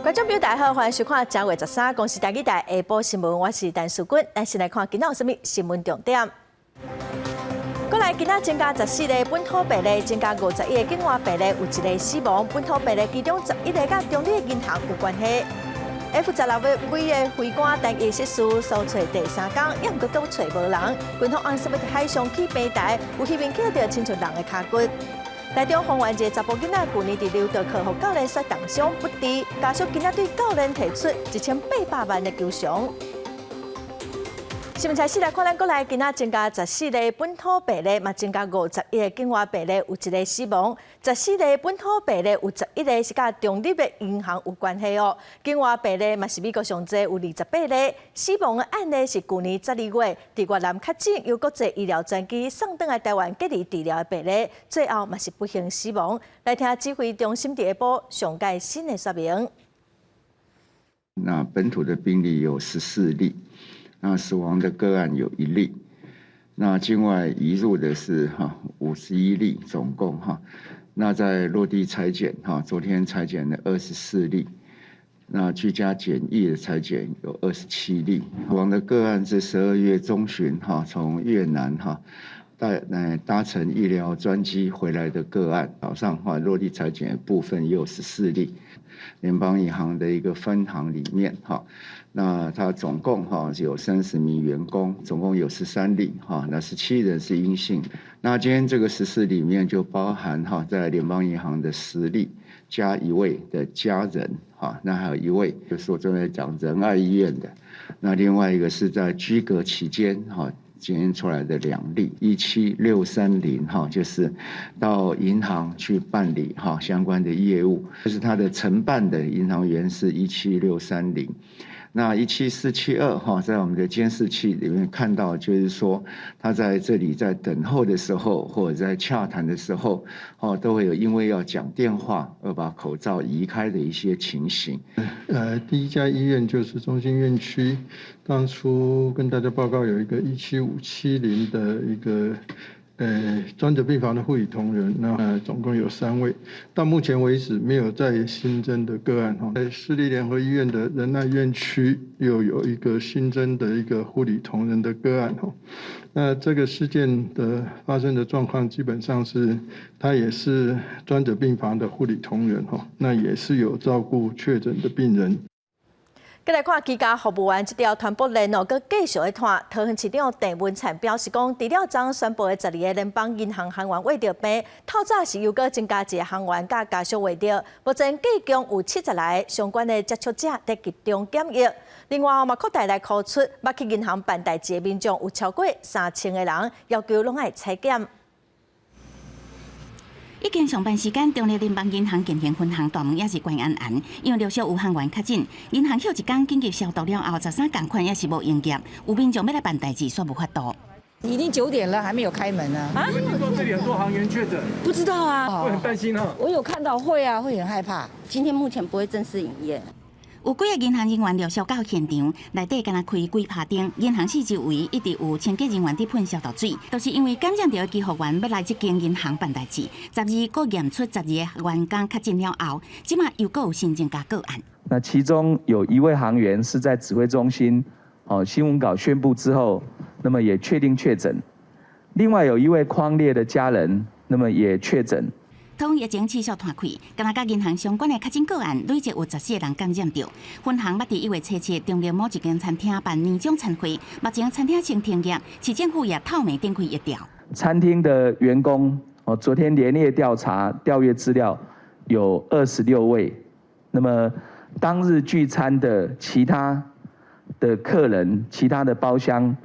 观众朋友大家好，欢迎收看10月13公视台记台下晡新闻，我是陈淑君。咱先来看今仔有什么新闻重点。过来，今仔增加14个本土病例，增加51个境外病例，有1个死亡。本土病例其中11个甲中立银行有关系。F16位的飞官单一失事，搜查第3天，也毋过都找无人。军方按什么海上起平台，有希望捡到亲像人的脚骨。台中丰原一个查甫囡仔，去年伫溜道课互教练摔重伤不治，家属今仔对教练提出1800万的求偿。新闻财视来看，咱过来今仔增加14个本土病例，嘛增加51个境外病例，有1个死亡。14个本土病例有11个是甲中立的银行有关系哦。境外病例嘛是美国上济有28例，死亡的案例是去年12月伫越南确诊由国际医疗专机送转来台湾隔离治疗的病例，最后嘛是不幸死亡。来听指挥中心下晡上届新的说明。那本土的病例有14例。那死亡的个案有1例，那境外移入的是51例，总共那在落地采检昨天采检的24例，那居家检疫的采检有27例，死亡的个案是12月中旬从越南搭乘医疗专机回来的个案，早上落地采检的部分也有14例。联邦银行的一个分行里面那它总共有30名员工，总共有13例那17人是阴性。那今天这个14里面就包含在联邦银行的10例，加1位的家人那还有1位就是我正在讲仁爱医院的，那另外一个是在居隔期间检验出来的2例，17630就是到银行去办理相关的业务，就是他的承办的银行员是17630。那17472在我们的监视器里面看到，就是说他在这里在等候的时候，或者在洽谈的时候，都会有因为要讲电话而把口罩移开的一些情形。第一家医院就是中心院区，当初跟大家报告有一个17570的一个专责病房的护理同仁，那总共有3位，到目前为止没有再新增的个案。在市立联合医院的仁爱院区又有一个新增的一个护理同仁的个案。那这个事件的发生的状况基本上是，他也是专责病房的护理同仁，那也是有照顾确诊的病人。再来看居家服务员这条传播链佮继续的拖。桃园市长郑文灿表示讲，除了昨宣布的12个联邦银行行员为着病，透早是又佮增加1个行员佮家属为着，目前计共有70来相关的接触者在集中检疫。另外，嘛扩大来考出捌去银行办代志的民众有超过3000个人，要求拢爱采检。已经上班时间，中立联邦银行进行分行大门也是关安，因为陆续有行员确诊，银行休一天紧急消毒了后，13同款也是无营业，有民众要来办代志，却无法度。已经9点了，还没有开门呢。你们听说这里很多行员确诊？不知道啊，会很担心啊。我有看到会啊，会很害怕。今天目前不会正式营业。有几个银行人员陆续到现场，内底敢若开几拍灯，银行四周围一直有清洁人员伫喷消毒水，都是因为感染到的机服员要来这间银行办代志。12个验出12个员工确诊了后，即马又有新增加个案。那其中有1位行员是在指挥中心新闻稿宣布之后，那么也确定确诊。另外有1位匡列的家人，那么也确诊。桃园疫情持续拖开，敢若甲银行相关的确诊个案累计有14个人感染到。分行捌伫1月7日中立某一间餐厅办年终餐会，目前餐厅先停业，市政府也透明展开一调。餐厅的员工昨天连夜调查调阅资料，有26位。那么当日聚餐的其他的客人、其他的包厢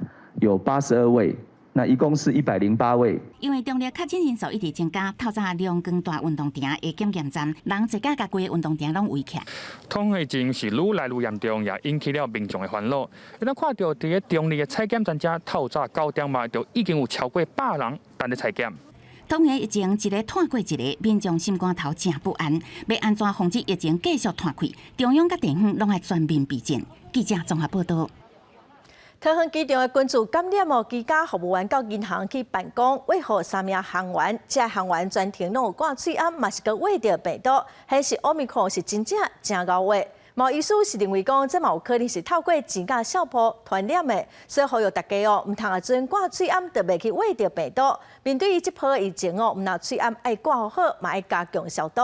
有82位。那一共是108位。因为中立确诊人数一直增加，透早两间大运动场的检验站，人一家甲规个运动场拢围起来。通疫情是愈来愈严重，也引起了民众的烦恼。咱看到伫个中立的采检专家透早9点嘛，就已经有超过100人等咧采检。桃园疫情一个拖过一个，民众心肝头真不安。要安怎防止疫情继续拖开？中央甲地方拢爱全面备战。记者综合报道。桃园机场的关注感染居家服务员到银行去办公，为何3名行员，这行员全程拢有挂嘴暗，嘛是个为着病毒，还是奥密克戎是真正正高危？毛医师是认为讲，这有可能是透过钱甲小破传染的，所以呼吁大家哦，唔通啊准挂嘴暗，就袂去喂着病毒。面对这波疫情哦，唔拿嘴暗爱挂好，嘛爱加强消毒。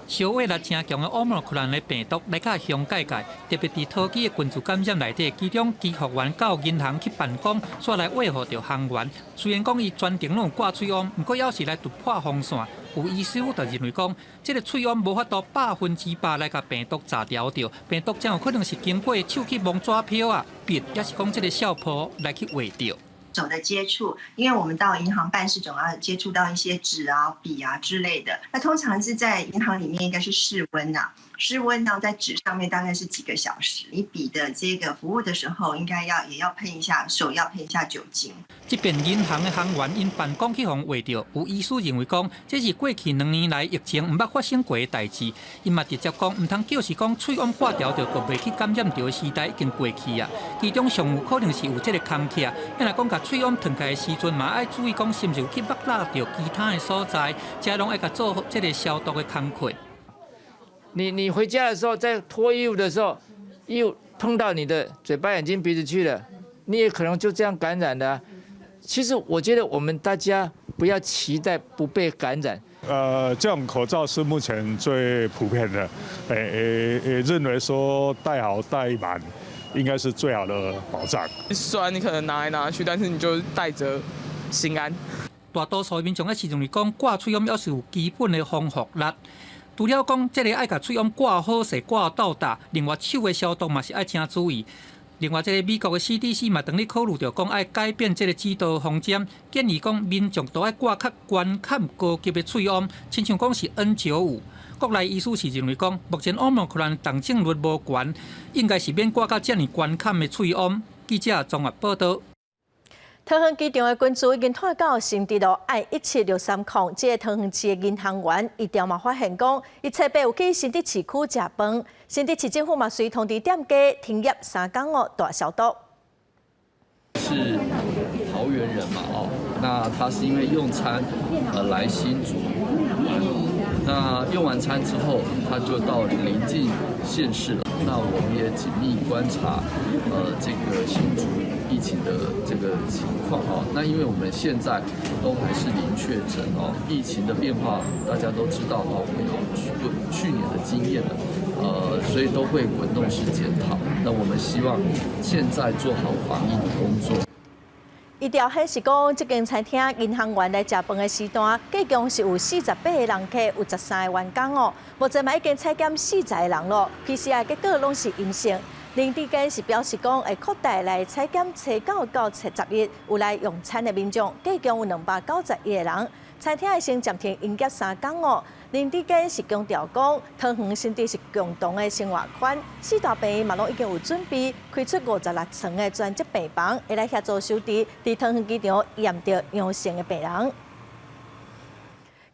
小威力正强的奥密克戎的病毒来甲香界，特别伫桃机的群组感染内底，其中机学员到银行去办公，煞来喂护着行员。虽然讲伊专程拢有挂嘴痈，不过要是来突破风线，有医师就认为讲，这个嘴痈无法度100%来甲病毒炸掉掉，病毒才有可能是经过手去摸纸票啊、笔，也是讲这个小泡来去喂掉。手的接触，因为我们到银行办事总要接触到一些纸啊、笔啊之类的。那通常是在银行里面应该是室温啊，室温呢在纸上面大概是几个小时。你笔的这个服务的时候，应该也要喷一下，手要喷一下酒精。这边银行的行员因办公去互喂着，有医师认为讲，这是过去2年来疫情唔捌发生过的代志。因嘛直接讲，唔通就是讲喙痈挂掉着，就袂去感染着的时代已经过去啊。其中上有可能是有这个空气啊，因来讲甲喙痈腾开的时阵嘛，爱注意讲是毋是有去捌拉着其他的所在，加拢爱甲做这个消毒的工作。你回家的时候，在脱衣服的时候，衣服碰到你的嘴巴、眼睛、鼻子去了，你也可能就这样感染的啊。其实我觉得我们大家不要期待不被感染。这种口罩是目前最普遍的，认为说戴好戴满，应该是最好的保障。虽然你可能拿来拿去，但是你就带着心安。大多数民众也是认为讲挂喙痈要是有基本的防护力。除了讲这个爱甲喙痈挂好势、挂到达，另外手的消毒嘛是爱请注意。另外，这个美国的 CDC 嘛，等于考虑着讲爱改变这个指导方针，建议讲民众都爱挂较悬坎高级的喙痈，亲像讲是 N95。国内医师是认为讲，目前奥密克戎重症率无悬，应该是免挂到这么悬坎的喙痈。记者综合报道。桃园机场的群组已经拖到新地路 I17630，这个桃园市的银行员伊调嘛发现讲，伊侧背有去新地市区食饭，新地市政府嘛随通知店家停业3天哦，大消毒。是桃园人嘛那他是因为用餐来新竹玩，那用完餐之后他就到邻近县市了。那我们也紧密观察这个新竹疫情的这个情况那因为我们现在都还是零确诊疫情的变化大家都知道我们有去年的经验了，所以都会滚动式检讨。那我们希望现在做好防疫的工作。伊调显示讲，这间餐厅银行员来食饭的时段，计共是有48个人客，有13个员工哦。目前嘛已经采检40个人咯 ，PCR 结果拢是阴性。另地间是表示讲，会扩大来采检初9到初11有来用餐的民众，计共有291个人。餐厅会先暂停营业3天哦。另地间是强调讲，桃园新地是共同的生活圈，4大病院嘛拢已经有准备开出56床的专责病房，会来协助收治伫桃园机场验到阳性的病人。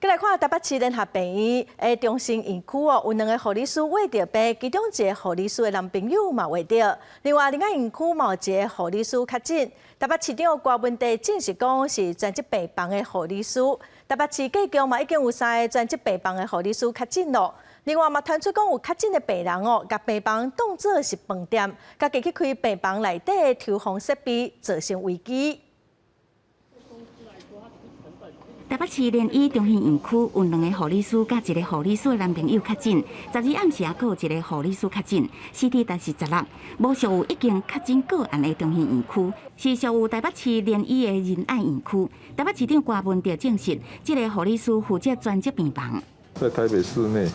再来看台北市联合病院的中心院区哦，有2个护理师喂着病，其中一个护理师的男朋友嘛喂着。另外，另外院区嘛有一个护理师确诊。台北市长郭文地证实讲是专职病房的护理师。台北市计共嘛已经有3个专职病房的护理师确诊咯。另外嘛传出讲有确诊的病人哦，甲病房当作是饭店，家己去开病房内底的抽风设备，造成危机。台北市联医中心院区有2个护理师甲1个护理师的男朋友确诊，12暗时也有1个护理师确诊，CT 值是16，无属有已经确诊个案的中心院区，是属有台北市联医的仁爱院区。台北市长郭文地证实，这个护理师负责专责病房。在台北市内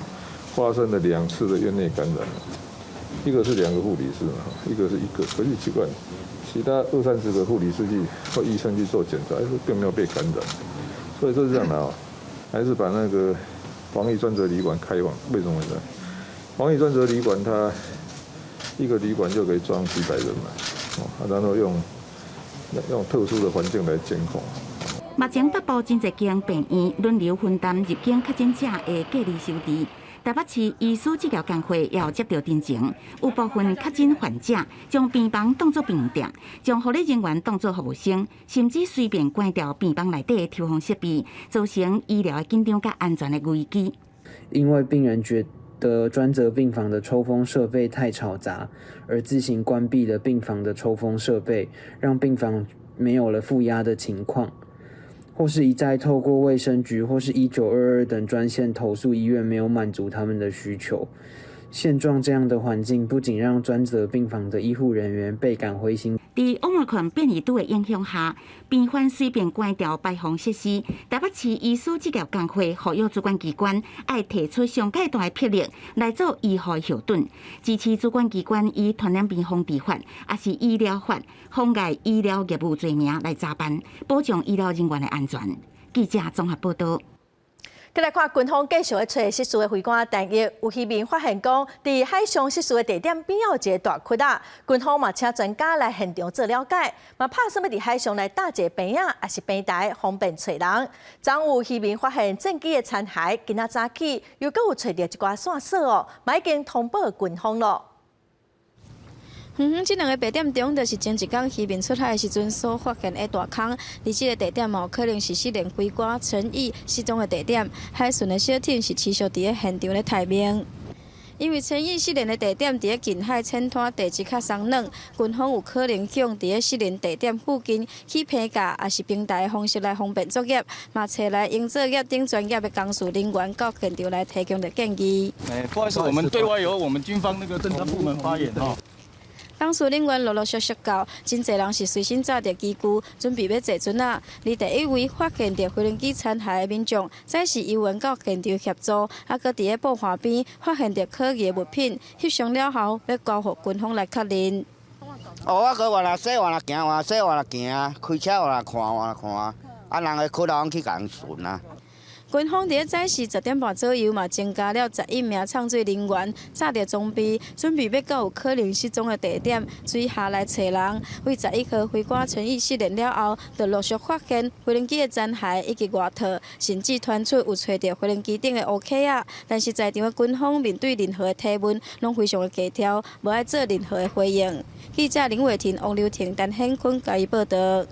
发生了2次的院内感染，一个是2个护理师一个是1个，可是奇怪，其他20-30个护理师或医生去做检查，并没有被感染。所以这是这样的还是把那个防疫专责旅馆开放。为什么呢？防疫专责旅馆它一个旅馆就可以装几百人嘛，然后用特殊的环境来监控。目前北部真侪间病院轮流分担入境确诊者的隔离收治。台北市医师治疗工会也有接到陈情，有部分确诊患者将病房当作病店，将护理人员当作服务生，甚至随便关掉病房内底的抽风设备，造成医疗的紧张甲安全的危机。因为病人的专责病房的抽风设备太吵杂，而自行关闭了病房的抽风设备，让病房没有了负压的情况，或是一再透过卫生局或是1922等专线投诉医院没有满足他们的需求。现状这样的环境，不仅让专责病房的医护人员倍感灰心。在Omicron变异株的影响下，频繁随便关掉排放设施，台北市医师职业工会呼吁主管机关要提出上界大的魄力来做医护后盾，支持主管机关以传染病防治法也是医疗法妨碍医疗业务罪名来查办，保障医疗人员的安全。记者综合报道。再来看军方继续在找失事的飞官，但亦有渔民发现讲，伫海上失事的地点边有一个大窟仔，军方嘛请专家来现场做了解，嘛拍算要伫海上来搭一个平仔，也是平台，方便找人。昨有渔民发现战机的残骸，今仔早起又阁有找到一寡线索哦，嘛已经通报军方咯。这两个地点中，就是前一天渔民出海的时阵所发现的大坑，而这个地点嘛，有可能是失联飞官陈毅失踪的地点。海巡的小艇是持续伫个现场咧待命。因为陈毅失联的地点伫个近海浅滩地质较松软，军方有可能向伫个失联地点附近起平架，也是平台的方式来方便作业，嘛找来营作业等专业的工事人员到现场来提供的建议。不好意思，我们对外由我们军方那个侦查部门发言哈。工事人员陆陆续续到，真侪人是随身带着机具，准备要坐船啊。而第一位发现着飞机残骸的民众，再是游员到现场协助，啊，搁伫个布岸边发现着可疑物品，翕相了后，要交予军方来确认。我搁往那洗，往那行，往那洗，往那行，开车往那看，往那看，啊，人个可能去共巡啊。军方伫个早时10点半左右嘛，增加了11名唱水人员，扎着装备，准备要到有可能失踪的地点水下来找人。为11号飞官陈毅失联了后，就陆续发现飞机的残骸以及外套，甚至传出有找到飞机顶的乌壳啊。但是在场的军方面对任何的提问，拢非常的低调，无爱做任何的回应。记者林伟霆、王刘婷、陈显坤加以报道。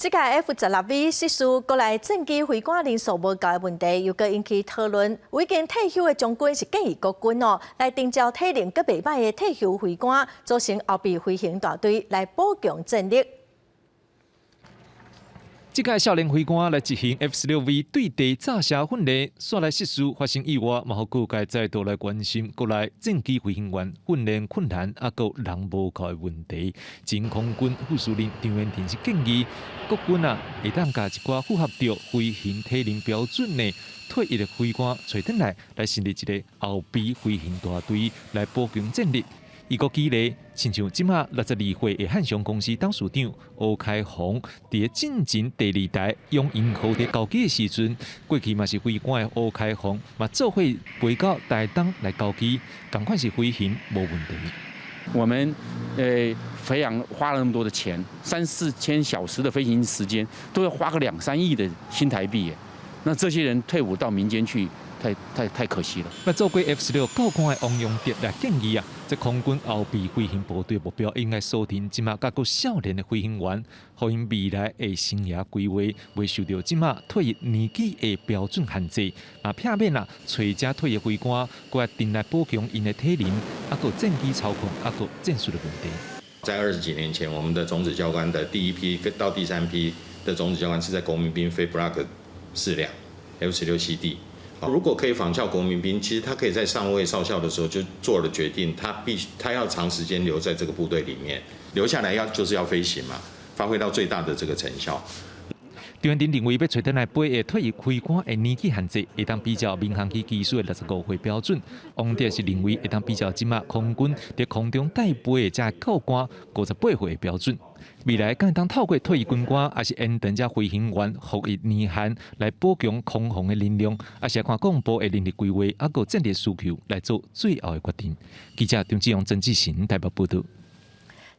这届 F-16V 失事，国内战机飞官人数无够的问题，又搁引起讨论。已经退休的将军是建议国军哦，来征召体能搁袂歹的退休飞官，组成后备飞行大队来补强战力。这届少年飞官来执行 F-16V 对地炸射训练，煞来失事发生意外，嘛，互各界再度来关心国内战机飞行员训练困难，啊，个人无够的问题。前空军副司令张元廷是建议国军啊，会当甲一寡符合着飞行体能标准的退役的飞官找转来，来成立一个后备飞行大队来补强战力。伊个激励，亲像即马62岁的汉翔公司董事长欧开宏，伫进前第2代用银号伫交机的时阵，过去嘛是飞官的欧开宏，嘛做伙陪到台东来交机，同款是飞行无问题。我们培养花了那么多的钱，3、4千小时的飞行时间，都要花个2、3亿的新台币耶。那这些人退伍到民间去，太可惜了。那做过 F-16教官的王永德来建议啊，这空军后备飞行部队目标应该锁定即马较个少年的飞行员，互因未来的生涯规划未受到即马退役年纪的标准限制。啊，避免啊，找这退役飞官，过来定来补强因的体能，啊个战机操控，啊个战术的问题。在20几年前，我们的种子教官的第1批到第3批的种子教官是在国民兵飞 Block 4辆 F-16CD。如果可以仿效国民兵，其实他可以在上尉少校的时候就做了决定，他要长时间留在这个部队里面，留下来就是要飞行嘛，发挥到最大的这个成效。张元廷认为，要找回来飞的退役飞官的年纪限制，会当比较民航机技术的65岁标准。王德是认为，会当比较即马空军在空中带飞的这教官58岁的标准。未来敢当透过退役军官，还是延长这飞行员服役年限来补强空防的能量，还是看公部的人力规划，还有战略需求来做最后的决定。记者张志勇、曾志成台北报道。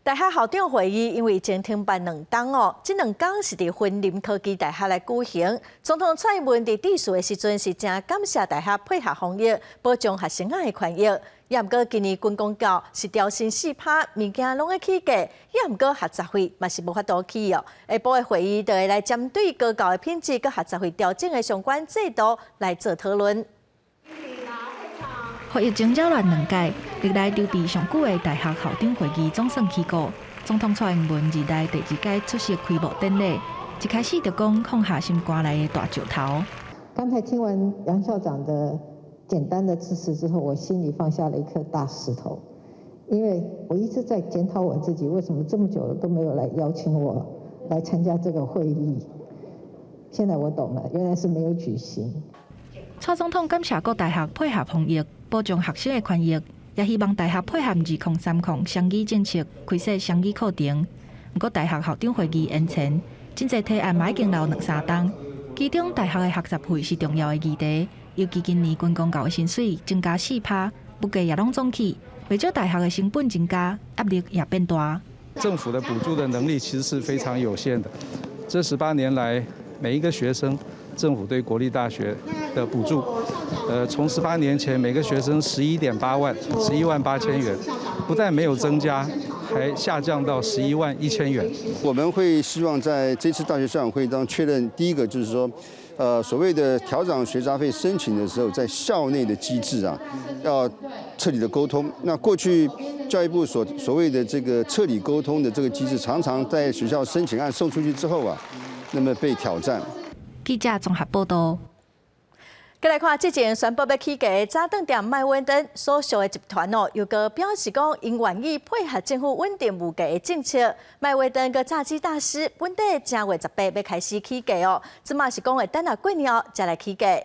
大学校长会议因为已经停办2天哦，这2天是伫云林科技大学来举行。总统蔡英文伫致辞的时阵是真感谢大学配合防疫，保障学生仔的权益。也毋过今年军公教是调薪4%，物件拢会起价，也毋过学杂费嘛是无法度起哦。下晡的会议就会来针对高教的品质佮学杂费调整的相关制度来做讨论。和疫情扰乱2届，历来筹备上久的大学校长会议总算起过。总统蔡英文日内第2届出席开幕典礼，一开始就讲放下心肝内的大石头。刚才听完杨校长的简单的致辞之后，我心里放下了一颗大石头，因为我一直在检讨我自己，为什么这么久了都没有来邀请我来参加这个会议。现在我懂了，原来是没有举行。蔡总统感谢各大学配合防疫，保障学生的权益，也希望大学配合2030双语政策，开设双语课程。不过大学校长会议延前，真侪提案嘛已经留2-3档，其中大学的学习费是重要的议题。尤其今年军公教的薪水增加4%，物价也拢涨起，为少大学的成本增加，压力也变大。政府的补助的能力其实是非常有限的。这18年来，每一个学生，政府对国立大学的补助，从18年前每个学生11.8万，11万8千元，不但没有增加，还下降到11万1千元。我们会希望在这次大学校长会议当中确认，第一个就是说，所谓的调涨学杂费申请的时候，在校内的机制啊，要彻底的沟通。那过去教育部所谓的这个彻底沟通的这个机制，常常在学校申请案送出去之后啊，那么被挑战。记者综合报道。再来看，之前宣布要起价的早顿店麦威登所属的集团又个表示讲，因愿意配合政府稳定物价的政策。麦威登个炸鸡大师本地正月18要开始起价哦，即嘛是讲会等到过年后才来起价。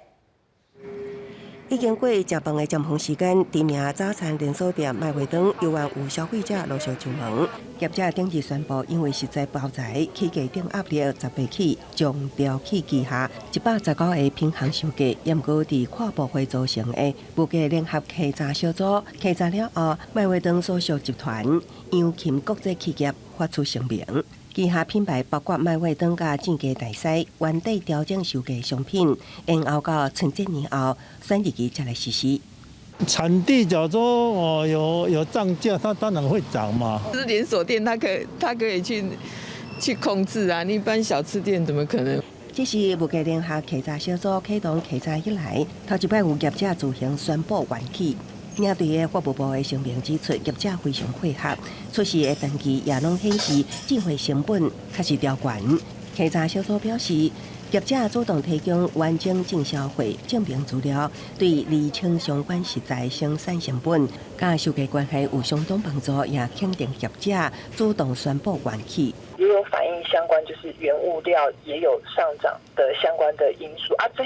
已经过食饭的尖峰时间，知名早餐连锁店麦味登又望有消费者陆续上门。业者顶日宣布，因为实在不好财，起价顶压力18起，将调起旗下119个品项售价，也毋过伫跨部会组成的物价联合客栈小组客栈了后，麦味登所属集团杨琴国际企业发出声明。旗下品牌包括麦味登甲正价大师原地调整售价商品，然后到春节年后选日期才来实施。产地假如说有涨价，它当然会涨嘛。就是连锁店，它可以去控制啊，一般小吃店怎么可能？这是物价联合客栈小组启动客栈以来，头一摆有业者自行宣布延期。领队的法务部的声明指出，业者非常配合，出示的单据也拢显示进货成本确实调悬。客栈小组表示，业者主动提供完整进销货证明资料，对厘清相关实在生产成本、甲售价关系有相当帮助，也肯定业者主动宣布延期。也有反映相关就是原物料也有上涨的相关的因素啊，这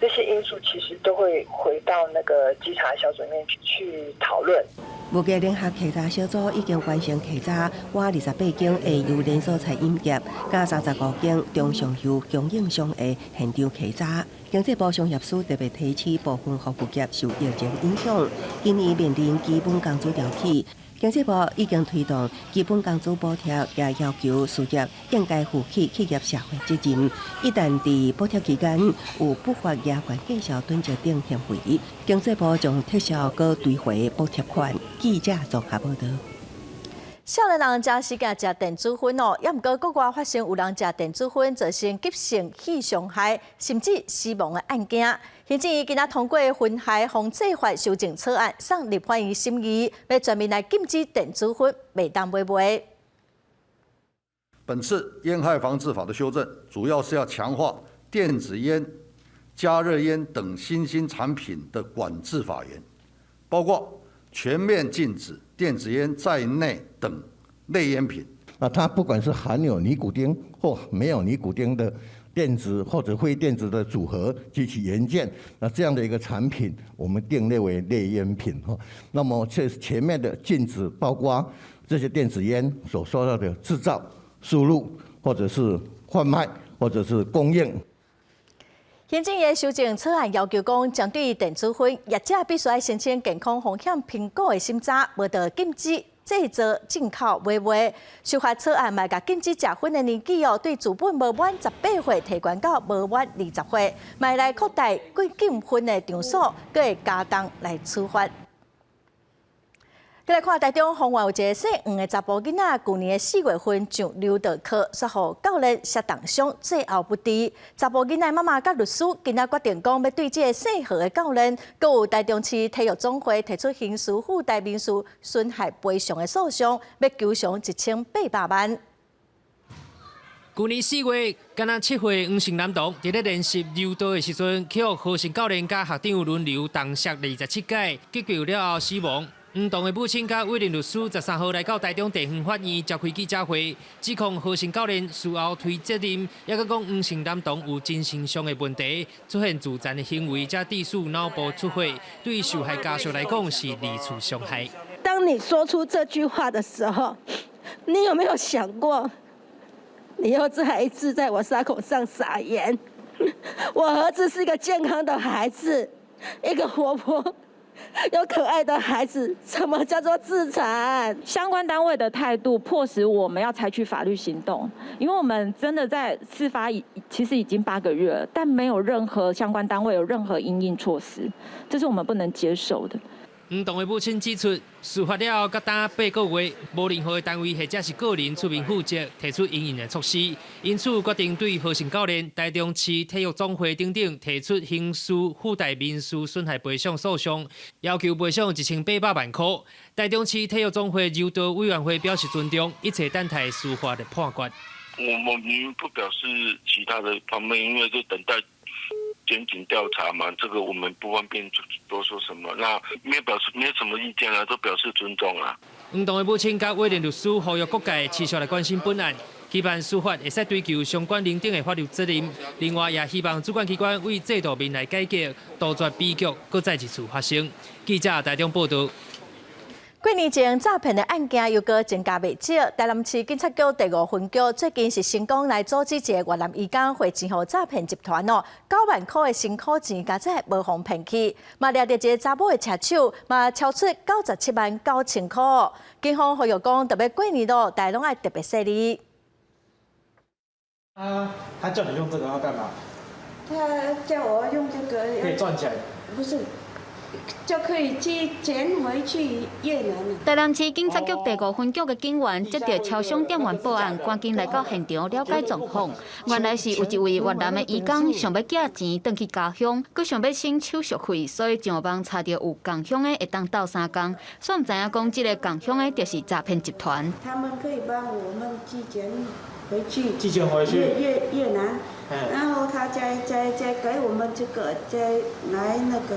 些因素其实都会回到那个稽查小组里面去讨论。物价联合客栈小组已经完成客栈我28间的由连锁餐饮业，加35间中上游供应商的现场客栈。经济部商业司特别提起部分服务业受疫情影响，今年面临基本工资调起。经济部已经推动基本工资补贴，也要求事业应该负起企业社会责任。一旦在补贴期间有不法野款计销囤积等行为，经济部将撤销搁追回补贴款。记者综合报道。少年人食时间食电子烟哦，也毋过国外发生有人食电子烟造成急性气伤害甚至死亡的案件。行政院今仔通过《烟害防治法》修正草案，送立法院审议，要全面来禁止电子烟袂当买卖。本次烟害防治法的修正，主要是要强化电子烟、加热烟等新兴产品的管制法源，包括全面禁止电子烟在内等类烟品。那它不管是含有尼古丁或没有尼古丁的电子或者非电子的组合及其元件，那这样的一个产品，我们定列为类烟品哈。那么这前面的禁止包括这些电子烟所说到的制造、输入或者是贩卖或者是供应。行政院修正草案要求讲，针对电子烟，业者必须要申请健康风险评估的审查，无得禁止制造、进口、买卖。修法草案嘛，甲禁止食烟的年纪哦，对自本无满18岁提悬到无满20岁，嘛来扩大禁烟的场所，佮会加重来处罚。再来看台中丰原有一个姓黄的查甫囡仔，去年4月份上柔道课，却互教练摔重伤，最后不治。查甫囡仔妈妈甲律师今仔决定讲，要对这个姓何的教练，佮有台中市体育总会提出刑事附带民事损害赔偿的诉讼，要求偿1800万。去年4月，敢若7岁黄姓男童伫咧练习柔道的时阵，去互何姓教练甲学长轮流重摔27届，急救了后死亡。黄童的母亲甲委任律师13号来到台中地方法院召开记者会，指控何姓教练事后推责任，也佮讲黄姓男童有精神上的问题，出现自残的行为，才致使脑部出血，对受害家属来讲是二次伤害。当你说出这句话的时候，你有没有想过，你儿子还一直在我伤口上撒盐？我儿子是一个健康的孩子，一个活泼有可爱的孩子，什么叫做自残？相关单位的态度迫使我们要采取法律行动，因为我们真的在事发其实已经8个月了，但没有任何相关单位有任何因应措施，这是我们不能接受的。黄童的母亲指出，事发了后，甲打8个月，无任何的单位或者是个人出面负责提出应应的措施，因此决定对何姓教练、台中市体育总会等等提出刑事附带民事损害赔偿诉讼，要求赔偿1800万块。台中市体育总会柔道委员会表示尊重一切等待司法的判决。我们不表示其他的方面，因为就等待检警调查嘛，这个我们不方便多说什么。那没有什么意见啊，都表示尊重啊。黄童的母亲甲委任律师呼吁各界持续来关心本案，期盼司法会使追究相关认定的法律责任。另外，也希望主管机关为制度面来改革，杜绝悲剧搁再一次发生。记者台中报道。过年前诈骗的案件又搁增加不少。台南市警察局第5分局最近是成功来组织一个越南移工汇钱予诈骗集团9万块的辛苦钱，加在无互骗去。嘛抓到一个查某的车手，嘛超出97万9千块。警方呼吁讲，特别过年咯，大家拢爱特别细腻。他叫你用这个要干嘛？他叫我用这个可以赚钱？不是。就可以去捡回去越南了。台南市警察局第5分局的警员接到超商店员报案，赶紧来到现场了解状况。原来是有一位越南的移工想要寄钱回去家乡，佮想要省手续费，所以上网查到有共乡的会当斗3工，所以唔知影讲这个共乡的就是诈骗集团。他们可以帮我们寄钱回去，寄钱回去越南。然后他再给我们这个，再来那个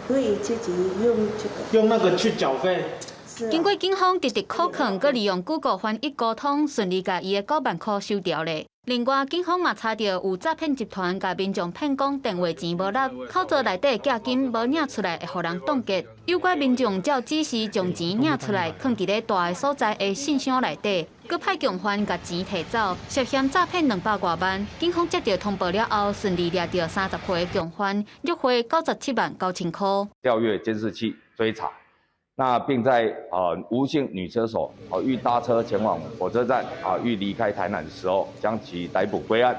可以自己用这个。用那个去缴费。经过警方直直考肯，佮利用 Google 翻译沟通，顺利把伊的9万块收掉了。另外，警方嘛查到有诈骗集团甲民众骗讲电话钱无落，口座内底价金无领出来，会互人冻结。有关民众照指示将钱领出来，放伫咧大个所在的信箱内底，佮派共犯甲钱摕走，涉嫌诈骗200多万。警方接到通报了后，顺利抓到30岁共犯，约回97万9千块。调阅监视器追查。那并在吴姓女车手欲搭车前往火车站欲离开台南的时候，将其逮捕归案。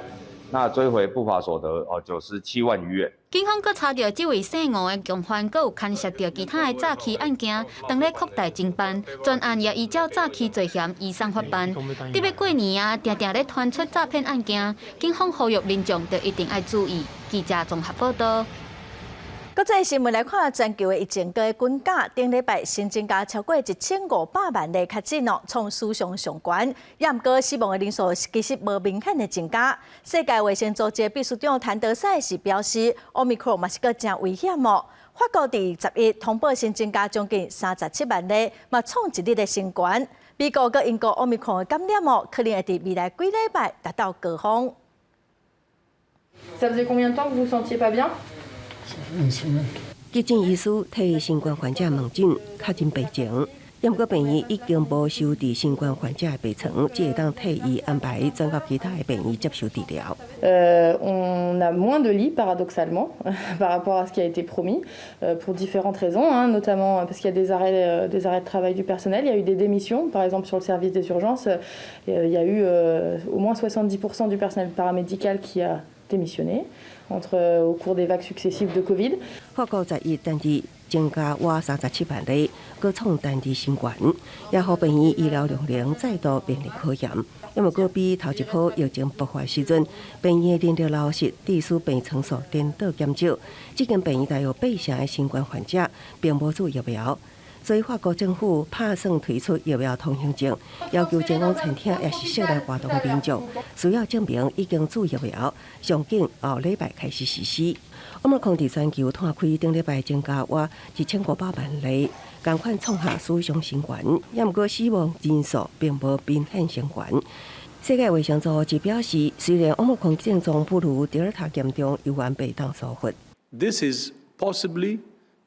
那追回不法所得97万余元。警方佮查到这位姓吴的共犯，佮有牵涉到其他的诈欺案件，当咧扩大侦办。专案也依照诈欺罪嫌移送法办。特别过年啊，常常咧传出诈骗案件，警方呼吁民众就一定要注意。记者综合报道。国际新闻来看，全球的疫情跟军价顶礼拜新增加超过1500万例确诊哦，创史上上悬。也毋过死亡的人数其实无明显的增加。世界卫生组织秘书长谭德赛是表示，奥密克戎嘛是个真危险哦。法国第11通报新增加将近37万例，嘛创一日的新高。美国佮英国奥密克戎的感染哦，可能会伫未来几礼拜达到高峰。Ça faisait combien de temps que vous vous sentiez pas bien？急诊医师替新冠患者问诊，确诊病情。也毋过病院已经无收治新冠患者的病床，只会当替伊安排转到其他的病院接受治疗。On a moins de lits paradoxalement par rapport à ce qui a été promis, pour différentes raisons, notamment parce qu'il y a des arrêts de travail du personnel, il y a eu des démissions, par exemple sur le service des urgences, il y a eu au moins 70% du personnel paramédical qui a démissionné au cours des vagues successives de Covid. 法国11，但是增加约37万例，各创单日新高，也互病院医疗量能再度面临考验。因为个比头一波疫情爆发时阵，病院人力流失、地区病床数颠倒减少，这间病院大约8成的新冠患者并无注疫苗。所以法国政府打算推出疫苗通行证，要求前往餐厅也是室内活动的民众，需要证明已经注疫苗，上紧后礼拜开始实施。Omicron伫全球摊开顶礼拜增加约1500万例，同款创下史上新高，也毋过死亡人数并无明显升悬。世界卫生组织表示，虽然 Omicron 症状不如 Delta 严重，犹原被当疏忽。 This is possibly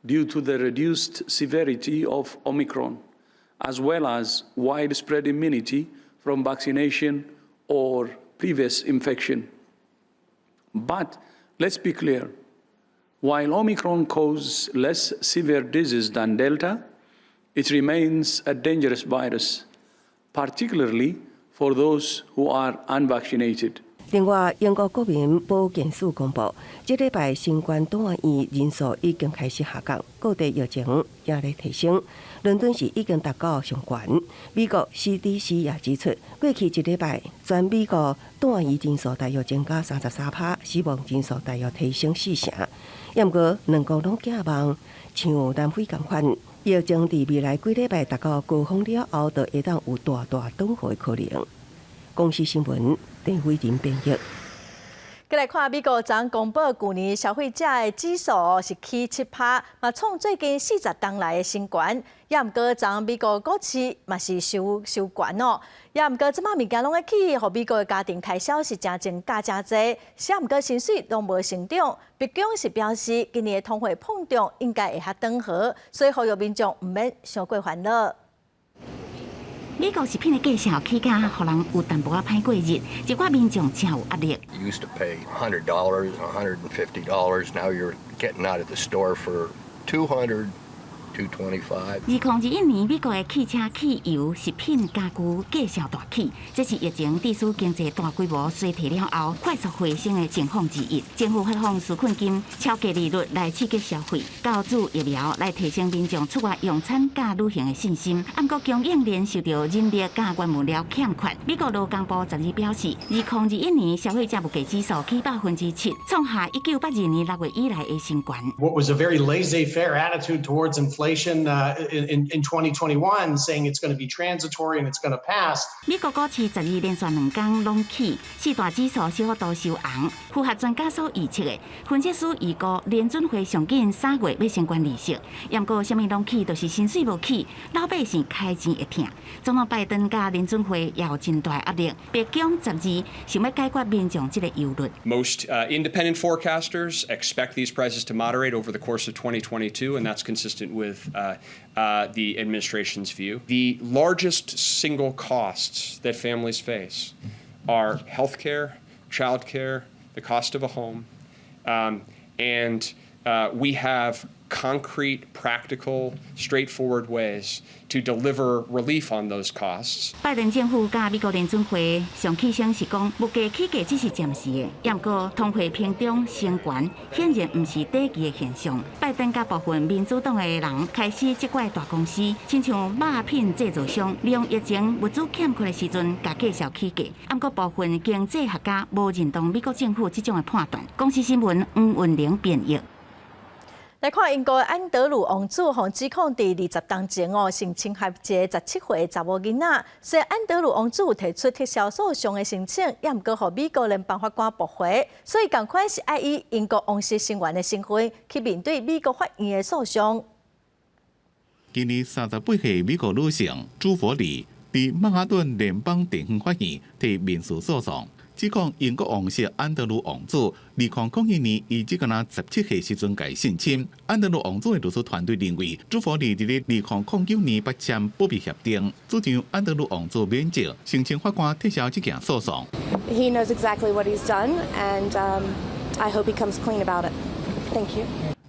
due to the reduced severity of Omicron, as well as widespread immunity from vaccination or previous infection. But let's be clear, while Omicron causes less severe disease than Delta, it remains a dangerous virus, particularly for those who are unvaccinated. 另外，英国国民保健署公布，这礼拜新冠住院人数已经开始下降，各地疫情也在提升。伦敦市已经达到上悬。美国 CDC 也指出，过去一礼拜，全美国住院人数大约增加33%，死亡人数大约提升4成。也毋过，两国拢寄望像南非同款，疫情伫未来几礼拜达到高峰了后，就会当有大转好的可能。公司新闻。 陈慧仁编译。再来看美国昨公布去年消费者的指数是起7%，嘛创最近40冬来的新高。也毋过，昨美国股市嘛是收悬哦。也毋过，即摆物件拢会起，互美国的家庭开销是真增加真侪。也毋过，薪水拢无成长。毕竟是表示今年的通货膨胀应该会较缓和，所以呼吁民众毋免伤过烦恼。 美国食品的价格起价，互人有淡薄仔歹过日，一寡民众真有压力。You used to pay $100, $150. Now you're getting out at the store for $200, $225. 2021年，美国的汽车、汽油、食品、家具价销大起，这是疫情致使经济大规模衰退了后快速回升的情况之一。政府发放纾困金、超低利率来刺激消费，教注疫苗来提升民众出外用餐、甲旅行的信心。不过，供应链受到人力、甲原物料欠缺。美国劳工部12日表示，2021年消费者物价指数起7%，创下1982年6月以来的新高。What was a very laissez-faire attitude towards inflation in 2021, saying it's going to be transitory and it's going to pass. 美国股市12连续2天拢起，4大指数小幅度收红。符合专家所预测的，分析师预估联准会上紧3月要升关利息，不过什么拢起，就是薪水无起，老百姓开钱会痛。总统拜登甲联准会也有真大压力，白宫12想要解决民众这个忧虑。Most independent forecasters expect these prices to moderate over the course of 2022, and that's consistent with the administration's view. The largest single costs that families face are healthcare, childcare, the cost of a home, and we have concrete, practical, straightforward ways to deliver relief on those costs. 拜登政府甲美国联准会上起声是讲，物价起价只是暂时的，也不过通货膨胀升悬，显然不是短期的现象。拜登甲部分民主党的人开始责怪大公司，亲像肉品制造商，利用疫情物资欠缺的时阵，甲价销起价。不过部分经济学家无认同美国政府这种的判断。公司新闻黄文玲编译。来看英国安德鲁王子，被指控伫20当前性侵害一个17岁查某囡仔。虽然安德鲁王子提出撤销诉讼的申请，也毋过被美国联邦法官驳回，所以同款是爱以英国王室成员的身份去面对美国法院的诉讼。今年38岁美国女性朱佛里伫曼哈顿联邦地方法院提民事诉讼。指讲英国王室安德鲁王子，2001年伊只敢若17岁时阵改性侵。安德鲁王子的律师团队认为，朱佛里伫咧2009年8签保密协定，主张安德鲁王子免责，申请法官撤销这件诉讼。He knows exactly what he's done, and I hope he comes clean about it. Thank you.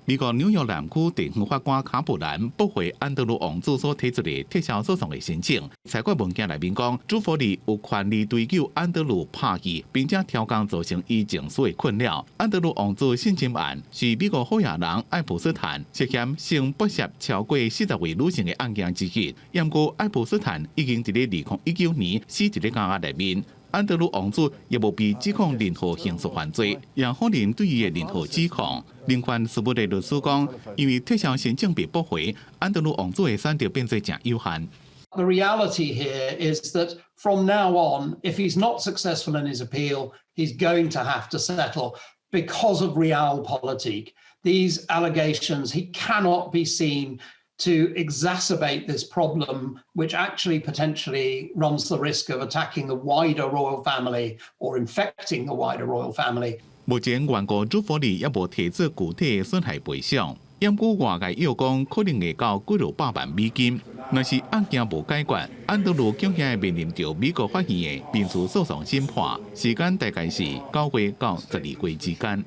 美国纽约南区地方法官卡普兰驳回安德鲁王子所提出的撤销诉讼的申请。裁决文件内面讲，朱佛利有权利追究安德鲁拍戏，并且调降造成伊情绪的困扰。安德鲁王子性侵案是美国好野人爱普斯坦涉嫌性剥削超过40位女性的案件之一。不过，爱普斯坦已经在2019年死在监狱内面。安德鲁王子也无被指控任何刑事犯罪，也否认对伊的任何指控。林权事务的律师讲，因为撤销申请被驳回，安德鲁王子的选择变做真有限。The reality here is that from now on, if he's not successful in his appeal, he's going to have to settle because of realpolitik. These allegations, he cannot be seen to exacerbate this problem, which actually potentially runs the risk of attacking the wider royal family or infecting the wider royal family. 目前，原告朱佛利也无提出具体的损害赔偿，掩故外界要讲可能会到几落百万美金。若是案件无解决，安德鲁恐惊会面临着美国法院的民事诉讼审判，时间大概是9月到12月之间。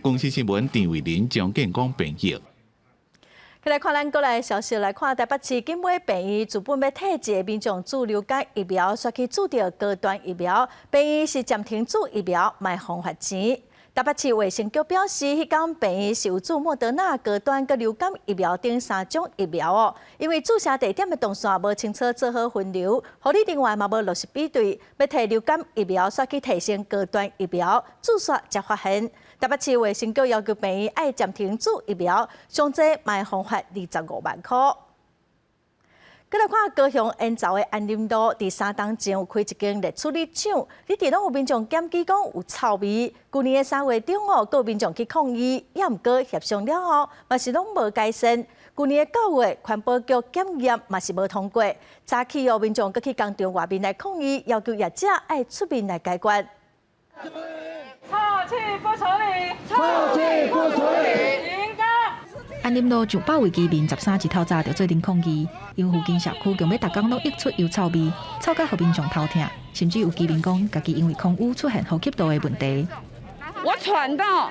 公司新闻陈伟林、张建光编译。来看咱国内消息，来看台北市景美病院自本要退治的民众注流感疫苗，刷去注到高端疫苗，病院是暂停注疫苗，卖方罚钱。台北市卫生局表示，迄间病院是有注莫德纳高端佮流感疫苗等3种疫苗哦，因为注射地点的动线无清楚做好分流，护理人员嘛无落实比对，要摕流感疫苗刷去提升高端疫苗，注射才发现。台北市卫生局要求病院爱暂停注疫苗，上济卖方罚25万块。再来看高雄延州的安林路第3栋前有开一间热处理厂，你地拢有民众检举讲有臭味。去年3月中有民众去抗议，也毋过协商了后，嘛是拢无改善。去年9月环保局检验嘛是无通过，早起民众搁去工厂外面来抗议，要求业者爱出面来解决。臭气不处理，臭气不处理，停工！安林路上百位居民13日透早就做阵抗议，因附近社区强要逐工拢溢出油臭味，臭甲互民众头痛，甚至有居民讲家己因为空污出现呼吸道的问题。我喘到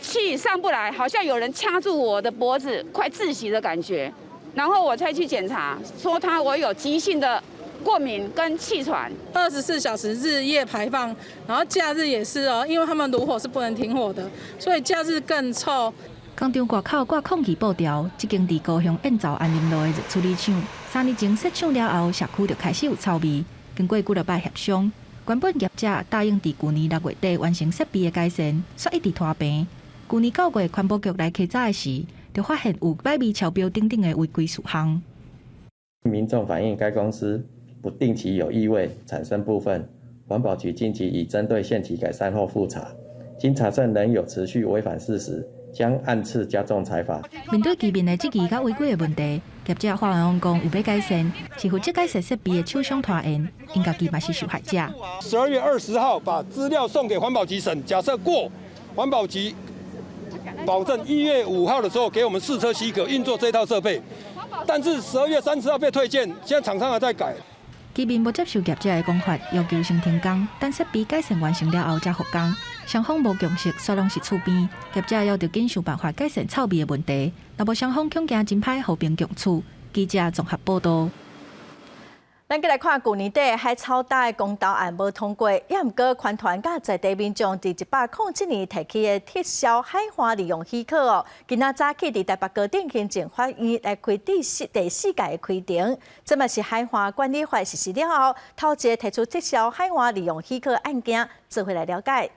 气上不来，好像有人掐住我的脖子，快窒息的感觉。然后我才去检查，说我有急性的过敏跟气喘，24小时日夜排放，然后假日也是哦，因为他们炉火是不能停火的，所以假日更臭。工厂外口挂抗议布条，这间伫高雄延州安林路的热处理厂，3年前设厂了后，社区就开始有臭味。经过几落摆协商，原本业者答应伫去年6月底完成设备的改善，却一直拖平。去年9月环保局来稽查的时，就发现有摆味超标等等的违规事项。民众反映该公司不定期有异味产生部分，环保局近期已针对现期改善后复查，经查证仍有持续违反事实，将按次加重裁罚。面对居民的质疑甲违规的问题，业者法案讲有要改善，是负责改善设备的厂商拖延，因家己嘛是受害者。12月20号把资料送给环保局审，假设过，环保局保证1月5号的时候给我们试车许可运作这套设备，但是12月30号被退件，现在厂商还在改。居民无接受业者的讲法，要求先停工，等设备改善完成了后才复工。双方无共识，所拢是厝边。业者要着紧想办法改善臭味的问题，若无双方恐惊真歹和平共处。记者综合报道。咱再来看去年底海草大的公投案无通过，也毋过环团甲在地民众伫107年提起的撤销海岸利用许可哦，今仔早起伫台北高等行政法院来开第4届的开庭，这嘛是海岸管理法实施了后，头一个提出撤销海岸利用许可案件，做回来了解。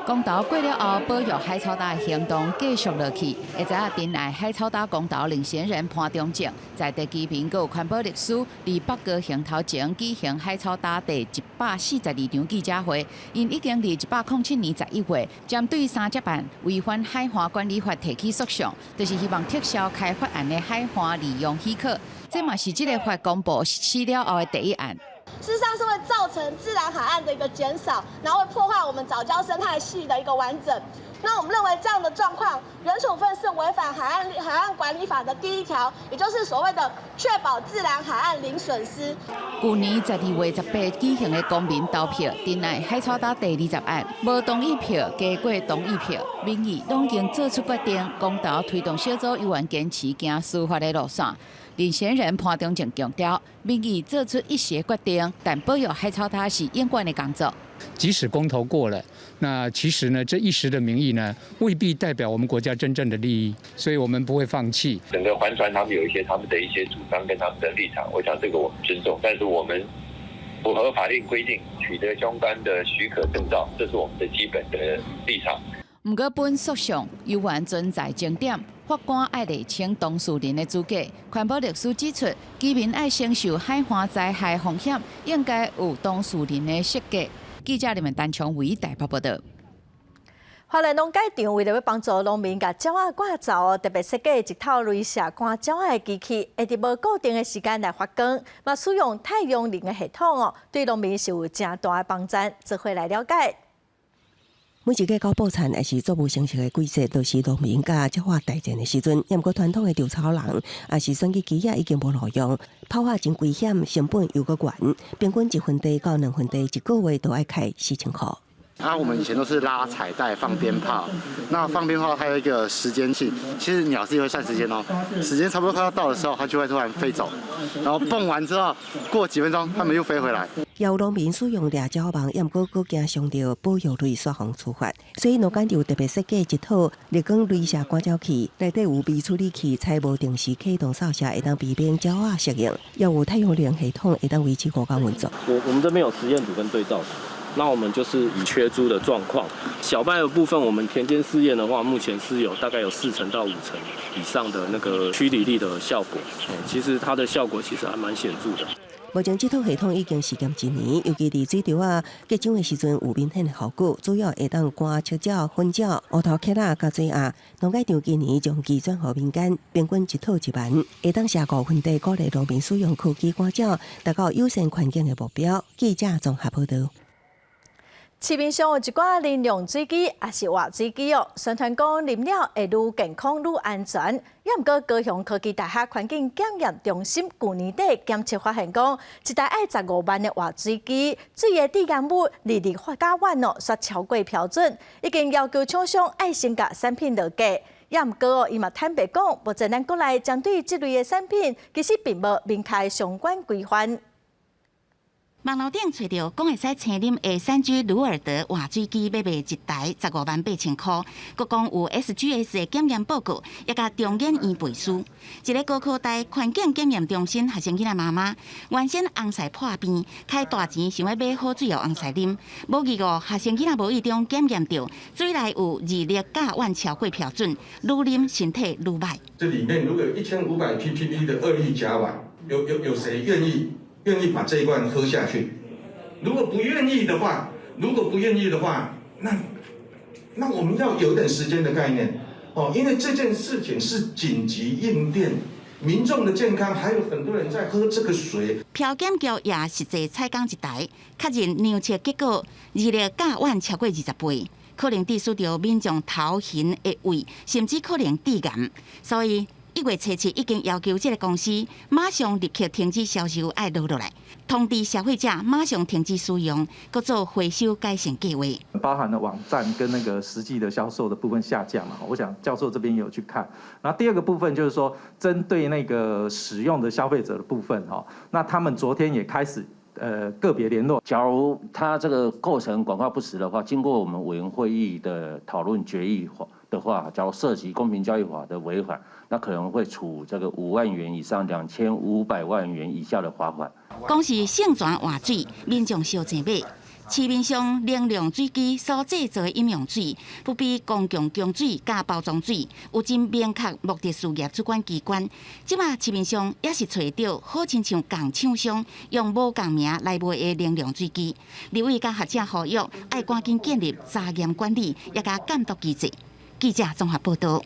公投过了后，保育海草大行动继续落去。会知影镇内海草大公投领先人潘中正，在地居民佮有环保律师，伫北高行头前举行海草大第142场记者会。因已经伫107年11月，针对3只办违反海岸管理法提起诉讼，就是希望撤销开发案的海岸利用许可。这嘛是这个法公布实施了后的第一案。事实上是会造成自然海岸的一个减少，然后会破坏我们藻礁生态系的一个完整。那我们认为这样的状况，原处分是违反海岸管理法的第1条，也就是所谓的确保自然海岸零损失。去年12月18举行的公民投票，တင်愛海草島第20案，無同意票加過同意票，民意攏已經做出決定，公投推動小組有緣堅持行司法的路線。林賢仁潘中正強調，民意做出一些決定，但保育海草島是永遠的工作。即使公投过了，那其实呢，这一时的民意呢，未必代表我们国家真正的利益，所以我们不会放弃。整个环团他们有一些他们的一些主张跟他们的立场，我想这个我们尊重，但是我们符合法令规定，取得相关的许可证照，这是我们的基本的立场。不过本诉上有缘存在争点，法官爱厘清当事人的资格。环保律师指出，居民爱承受海岸灾害风险，应该有当事人的设计。记者林文丹从为台北报道。花莲农改场为了要帮助农民把鸟仔赶走，特别设计一套雷射赶鸟仔的机器，会伫无固定的时间来发光，嘛使用太阳能的系统对农民是有正大的帮助。这回来了解。每一个到捕产也是作物成熟的季节，都是农民甲鸟仔大战的时阵。不过传统的稻草人也是选举机已经无路用，炮法真危险，成本又阁悬，平均1分地到2分地一个月都要开4000块。我们以前都是拉彩带放鞭炮，那放鞭炮还有一个时间器，其实鸟自己会算时间哦，时间差不多快要到的时候，它就会突然飞走，然后蹦完之后过几分钟，它们又飞回来。有农民使用掠鸟网，不过阁惊伤到保育类雪防处罚，所以农改场特别设计一套日光雷射赶鸟器，内底有微处理器，采无定时启动扫射，会当避免鸟仔适应，要有太阳能系统，会当维持5天运作。我们这边有实验组跟对照组。那我们就是以缺猪的状况，小麦的部分，我们田间试验的话，目前是有大概有4成到5成以上的那个驱离力的效果。其实它的效果其实还蛮显著的。目前这套系统已经试验1年，尤其伫水稻结晶的时阵有明显的效果，主要会当赶赤鸟、粉鸟、乌头壳甲水鸭。农改场今年将其转予民间，平均一套1万，会当下5分地鼓励农民使用科技赶鸟，达到友善环境的目标。记者综合报道。市面上有一寡林用水机，也是活水机宣传讲啉了会愈健康愈安全。也毋过高雄科技大学环境检验中心去年底检测发现讲，一台爱15万的活水机，水的低含物利化甲烷煞超过标准，已经要求厂商爱先甲产品落架。也毋过伊嘛坦白讲，目前咱国内针对这类的产品，其实并无明确相关规范。网络顶找到讲会使青啉的3G 鲁尔德活水机，要卖一台158000块，佮讲有 SGS 的检验报告，也甲中研院背书。一个高科大环境检验中心学生囡仔妈妈，原先红菜破病，开大钱想要买好水红菜啉，无意外学生囡仔无意中检验到水内有2氯甲烷超过标准，愈啉身体愈歹。这里面如果有1500 ppb 的2氯甲烷，有谁愿意把这一罐喝下去？如果不愿意的话，那我们要有点时间的概念哦，因为这件事情是紧急应变，民众的健康，还有很多人在喝这个水。漂检局也实际采购一台，确认量测结果2氯甲烷超过20倍，可能致使到民众头晕的胃，甚至可能致癌，所以。1月17已经要求这个公司马上立刻停止销售，爱落来，通知消费者马上停止使用，搁做回收改善计划。包含了网站跟那个实际的销售的部分下降嘛，我想教授这边也有去看。然后第二个部分就是说，针对那个使用的消费者的部分哈，那他们昨天也开始。个别联络。假如它这个构成广告不实的话，经过我们委员会议的讨论决议的话，假如涉及公平交易法的违反，那可能会处这个5万元以上2500万元以下的罚款。讲是盛传活水，民众烧钱买。市面上能量水机所制造的饮用水，不比公共供水加包装水，有真明确目的事业主管机关。即马市面上也是找到好亲像共厂商用无共名来卖的能量水机。立委甲学者呼吁，爱赶紧建立查验管理，也甲监督机制。记者综合报道。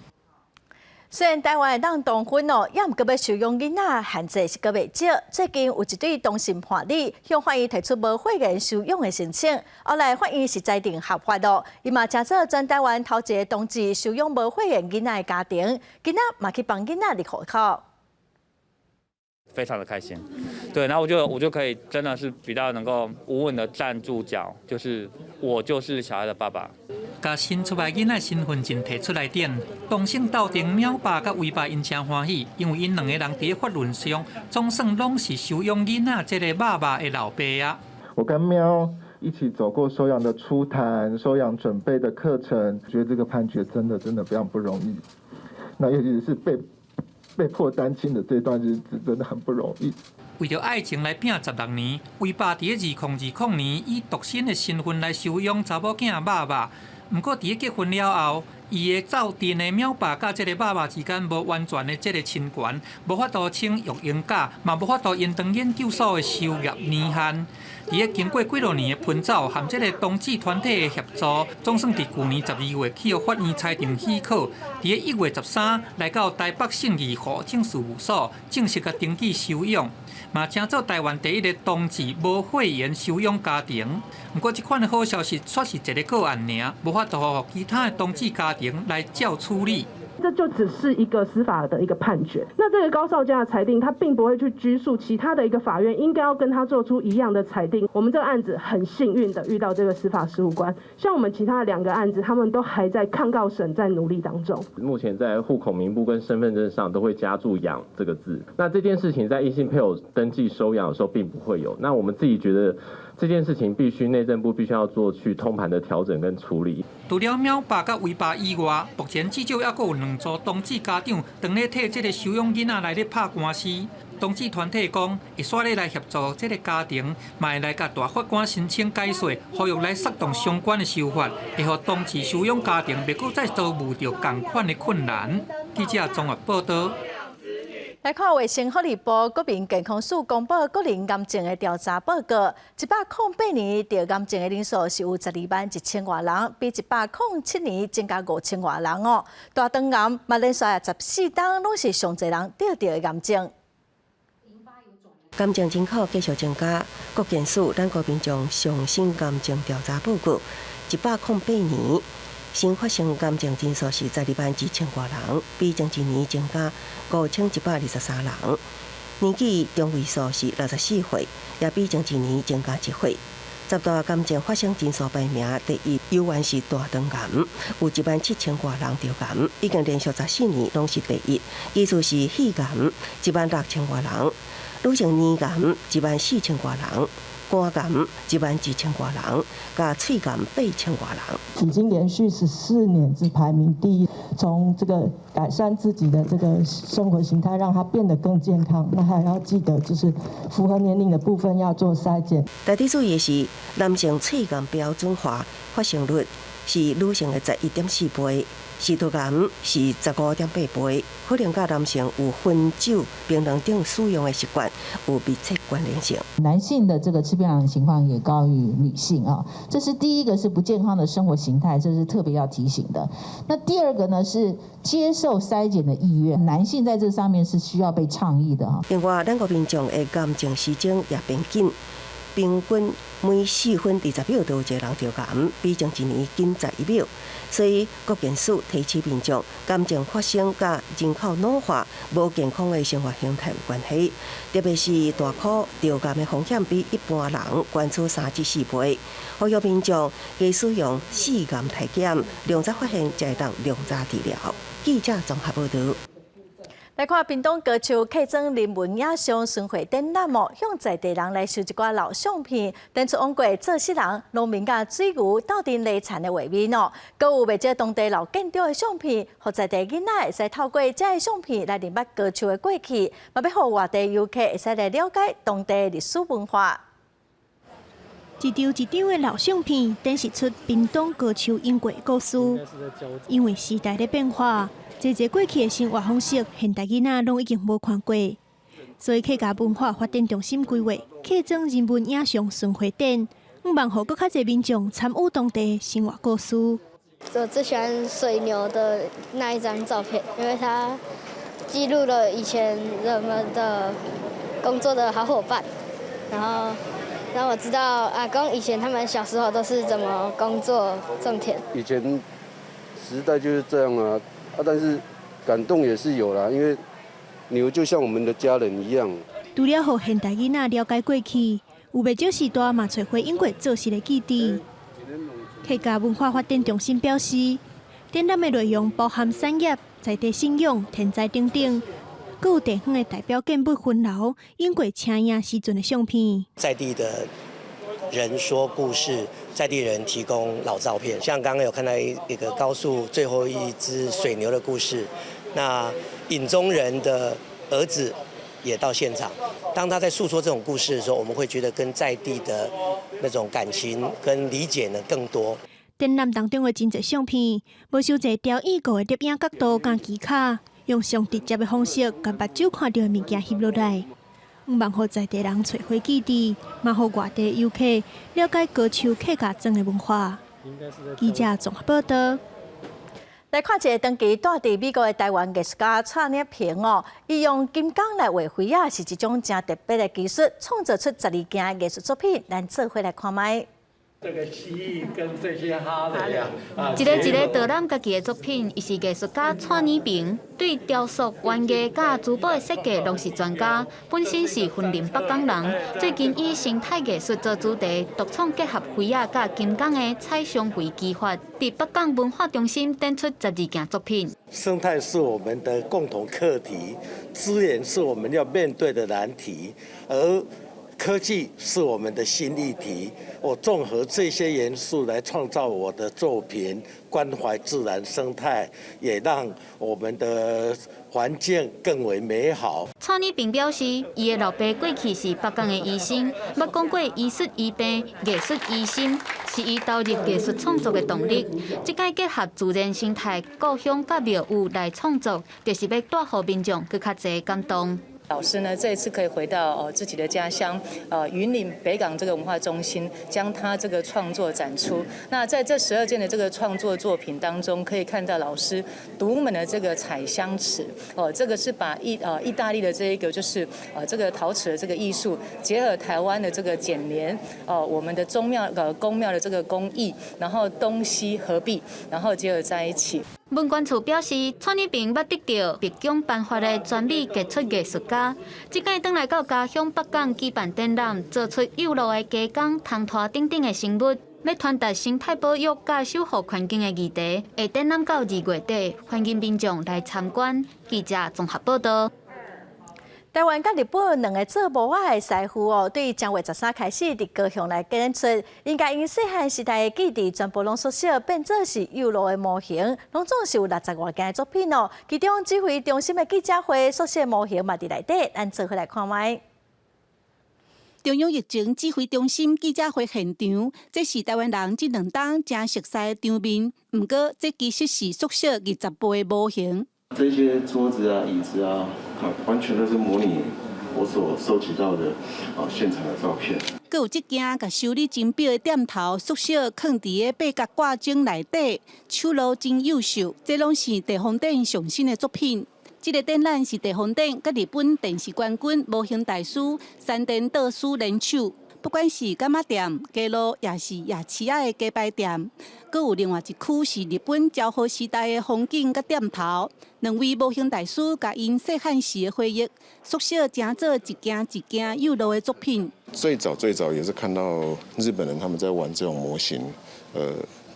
虽然台湾人同婚哦，也毋过要收养囡仔限制是个袂少。最近有一对同性伴侣向法院提出无血缘收养的申请，后来法院是裁定合法咯。伊嘛正做全台湾头一个同志收养无血缘囡仔的家庭，囡仔嘛去帮囡仔立户口。非常的开心，对，然后我就可以真的是比较能够无稳的站住脚，就是我就是小孩的爸爸。甲新出来囡仔身份证摕出来点，同性斗阵喵爸甲威爸因真欢喜，因为因两个人伫法律上总算拢是收养囡仔这个爸爸的老爸啊。我跟喵一起走过收养的初谈、收养准备的课程，觉得这个判决真的非常不容易。那尤其是被迫单亲的这段日子真的很不容易。为着爱情来拼16年，威爸伫2020年以独身的身份来收养查某囝爸爸。不过伫结婚了后，伊的早定的喵爸甲这个爸爸之间无完全的这个亲权，无法度请育婴假，嘛无法度延长研究所的修业年限。伫经过几落年的奔走，含这个同志团体的协助，总算伫去年12月去予法院裁定许可，伫1月13来到台北信义户政事务所正式甲登记收养，嘛成做台湾第一个同志无血缘收养家庭。不过，这款的好消息却是一个个案尔，无法度予其他的同志家庭来照处理。这就只是一个司法的一个判决。那这个高少家的裁定，他并不会去拘束其他的一个法院，应该要跟他做出一样的裁定。我们这个案子很幸运的遇到这个司法事务官，像我们其他的2个案子，他们都还在抗告审在努力当中。目前在户口名簿跟身份证上都会加注“养”这个字，那这件事情在异性配偶登记收养的时候并不会有。那我们自己觉得这件事情内政部必须要做去通盘的调整跟处理。除了喵爸甲威爸以外，目前至少还有2组同志家长正咧替这个收养囡仔来咧拍官司。同志团体讲，会煞咧来协助这个家庭，嘛会来甲大法官申请解释，呼吁来策动相关的修法，会互同志收养家庭袂阁再遭遇到同款的困难。记者综合报道。来看卫生福利部国民健康署公布个人癌症的调查报告，108年得癌症的人数是有12万1000多人，比107年增加5000多人哦。大肠癌嘛连续14档拢是上侪人得的癌症。癌症人口继续增加，国健署咱国民众上新癌症调查报告，108年。新发生癌症人数是12万2000多人，比前一年增加5123人。年纪中位数是64岁，也比前一年增加1岁。10大癌症发生人数排名第一，犹原是大肠癌，有17000多人得癌，已经连续14年拢是第一。其次是肺癌，16000多人；女性咽癌14000多人。肝癌12000多人，甲喙癌8000多人，已经连续14年是排名第一。从这个改善自己的这个生活形态，让它变得更健康。那还要记得，就是符合年龄的部分要做筛检。特别注意的是，男性喙癌标准化发生率是女性的11.4倍。食道癌是15.8倍，可能甲男性有烟酒、槟榔等使用的习惯有密切关联性。男性的这个吃槟榔的情况也高于女性啊，这是第一个是不健康的生活形态，这是特别要提醒的。那第二个呢是接受筛检的意愿，男性在这上面是需要被倡议的哈。另外，咱国民众的癌症时钟也变紧。平均每4分20秒都有一个人得癌，比前一年紧11秒。所以，国健署提醒民众，癌症发生甲人口老化、无健康的生活形态有关系。特别是大考得癌的风险比一般人悬出3至4倍。呼吁民众加使用试癌体检，量早发现才会当量早治疗。记者综合报道。来看屏东高树客庄人文影像巡回展览幕，向在地人来收一寡老相片，展出往过做事人、农民甲水牛斗阵犁田的画面哦。阁有未少当地老建筑的相片，或在地囡仔会使透过这些相片来认捌高树的过去，嘛要互外地游客会使来了解当地历史文化。一张一张的老相片，展示出屏东高树因过故事。因为时代的变化。侪过去的生活方式，现代囡仔拢已经无看过，所以客家文化发展中心规划客庄人文影像巡回展，希望互更较侪民众参与当地生活故事。我最喜欢水牛的那一张照片，因为它记录了以前人们的工作的好伙伴，然后让我知道阿公以前他们小时候都是怎么工作种田。以前时代就是这样啊，但是感动也是有啦，因为牛就像我们的家人一样。除了让现代囡仔了解过去，有不少时代嘛找回英国做事的记忆。客家文化发展中心表示，展览的内容包含产业、在地信仰、天灾等等，还有地方的代表建筑分楼、英国请影时阵的相片。在地的人说故事，在地人提供老照片，像刚刚有看到一个高速最后一只水牛的故事，那尹宗仁的儿子也到现场。当他在诉说这种故事的时候，我们会觉得跟在地的那种感情跟理解呢更多。展览当中的真侪相片，无受者雕艺过的摄影角度加技巧，用上直接的方式，把目睭看到的物件翕落来。唔望互在地人找回记忆，嘛互外地游客了解高手客家庄的文化。记者综合报道。来看一个长期住伫美国的台湾艺术家蔡念平哦，伊用金刚来画灰啊，是一种真特别的技术，创造出12件艺术作品，咱做伙来看卖。这个蜥蜴跟这些哈的呀，一个导览家己的作品，伊是艺术家蔡念平，对雕塑、玩艺甲珠宝的设计拢是专家。本身是云林北港人，最近以生态艺术做主题，独创结合灰啊甲金刚的彩象绘技法，伫北港文化中心展出12件作品。生态是我们的共同课题，资源是我们要面对的难题，而科技是我们的新议题，我综合这些元素来创造我的作品，关怀自然生态，也让我们的环境更为美好。蔡念平表示，伊的老爸过去是北港的医生，捌讲过医术医病、艺术医心，是伊投入艺术创作的动力。这个结合自然生态、故乡甲庙宇来创作，就是要带予民众更较侪感动。老师呢，这一次可以回到自己的家乡，云林北港这个文化中心，将他这个创作展出。那在这12件的这个创作作品当中，可以看到老师独门的这个彩香瓷，这个是把意大利的这一个就是这个陶瓷的这个艺术，结合台湾的这个剪黏，我们的宗庙宫庙的这个工艺，然后东西合璧，然后结合在一起。文管处表示，蔡念平捌得到别奖颁发的全美杰出艺术家，即届转来到家乡北港举办展览，做出有路的加工、汤拖等等的生物，要传达生态保育甲守护环境的议题，会展览到2月底，欢迎民众来参观。记者综合报道。台湾甲日本两个做模仔的师傅哦，对10月13开始伫高雄来展出，因家因细汉时代的记忆全部拢缩小，变做是幼路的模型，拢总是有60多件的作品哦。其中指挥中心的记者会缩小模型嘛伫内底，咱做伙来看卖。中央疫情指挥中心记者会现场，这是台湾人这2冬真熟悉的场面。不过，这其实是缩小20倍的模型。这些桌子啊、椅子啊，完全都是模拟我所收集到的现场的照片。佮有一件甲修理真表的店头缩小放伫个八角挂钟内底，手路真优秀。这拢是地方店上新的作品。这个展览是地方店甲日本电视冠军模型大师山田道司联手。不管是柑仔店、街路，也是夜市仔的鸡排店，佮有另外一区是日本昭和时代的风景甲店头。2位模型大师甲因细汉时的回忆，缩小成做一件一件幼路的作品。最早也是看到日本人他们在玩这种模型，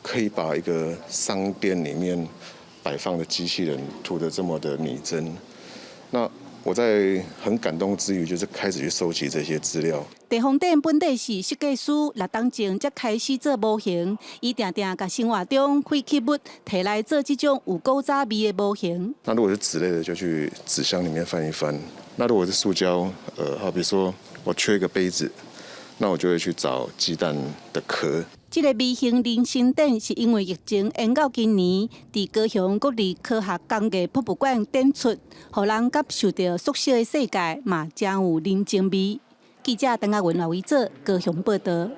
可以把一个商店里面摆放的机器人涂得这么的拟真。那我在很感动之余，就是开始去收集这些资料。地方店本地是设计师6冬前才开始做模型，伊定定甲生活中废弃物摕来做这种有古早味的模型。那如果是纸类的，就去纸箱里面翻一翻；那如果是塑胶，好比说我缺一个杯子，那我就会去找鸡蛋的壳。这个微型人生展是因为疫情延到今年，伫高雄国立科学工艺博物馆展出，互人感受到缩小的世界嘛，真有人情味。记者邓亚文、刘维做高雄报道。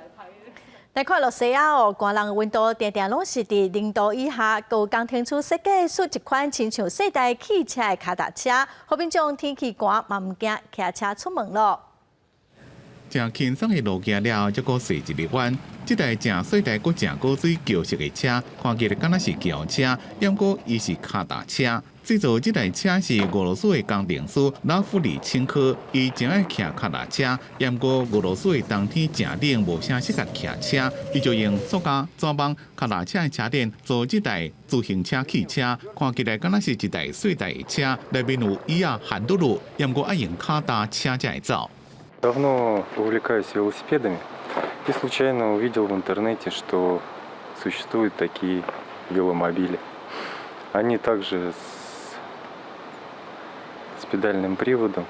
来看洛西亚哦，寒人温度常常拢是伫0度以下，有工程处设计出一款亲像世代汽车的脚踏车，好民众天气寒嘛唔惊骑车出门咯。正轻松的路行了，再搁细一日弯。这台正细台搁正高水桥式的车，看起来敢若是轿车，不过伊是脚踏车。制造这台车是俄罗斯的工程师拉夫里钦科，伊真爱骑脚踏车，不过俄罗斯的冬天正冷，无啥适合骑车，伊就用塑胶、纸板、脚踏车的车垫做这台自行车汽车，看起来敢若是一台细台的车，内面有椅啊、handle路，不过爱用脚踏车才会走。Давно увлекаюсь велосипедами и случайно увидел в интернете, что существуют такие веломобили. Они также с педальным приводом.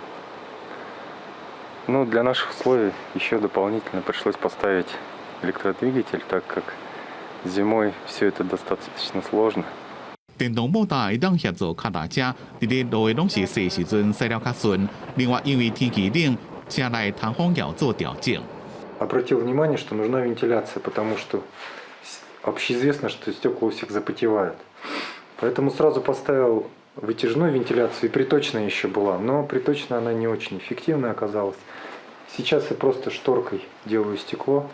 Но для наших условий еще дополнительно пришлось поставить электродвигатель, так как зимой все это достаточно сложно. 电动摩托会当协助脚踏车，伫咧路的拢是细时阵驶了较顺。另外，因为天气冷，车内通风要做调整。Обратил внимание, что нужна вентиляция, потому что общеизвестно, что стекла у всех запотевают. Поэтому сразу поставил вытяжную вентиляцию, и приточная еще была, но приточная она не очень эффективная оказалась. Сейчас я просто шторкой делаю стекло,